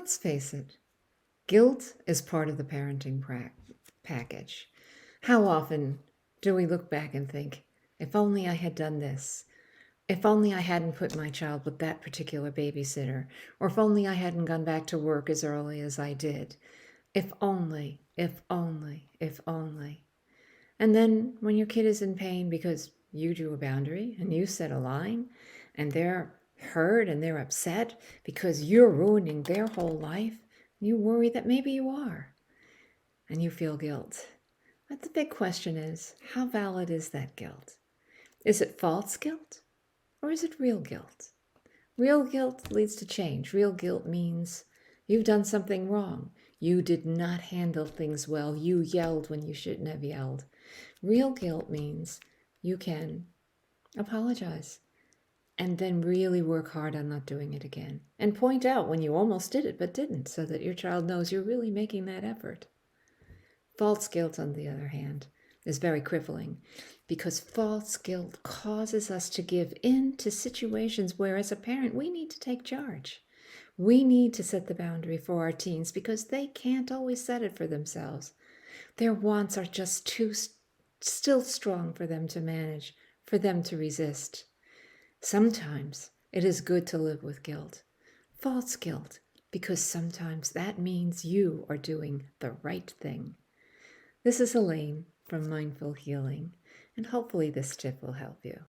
Let's face it, guilt is part of the parenting package. How often do we look back and think, if only I had done this, if only I hadn't put my child with that particular babysitter, or if only I hadn't gone back to work as early as I did. If only, if only, if only. And then when your kid is in pain because you drew a boundary and you set a line, and they're hurt and they're upset because you're ruining their whole life, you worry that maybe you are, and you feel guilt. But the big question is, how valid is that guilt? Is it false guilt or is it real guilt? Real guilt leads to change. Real guilt means you've done something wrong. You did not handle things well. You yelled when you shouldn't have yelled. Real guilt means you can apologize and then really work hard on not doing it again. And point out when you almost did it but didn't, so that your child knows you're really making that effort. False guilt, on the other hand, is very crippling because false guilt causes us to give in to situations where, as a parent, we need to take charge. We need to set the boundary for our teens because they can't always set it for themselves. Their wants are just too still strong for them to manage, for them to resist. Sometimes it is good to live with guilt, false guilt, because sometimes that means you are doing the right thing. This is Elaine from Mindful Healing, and hopefully this tip will help you.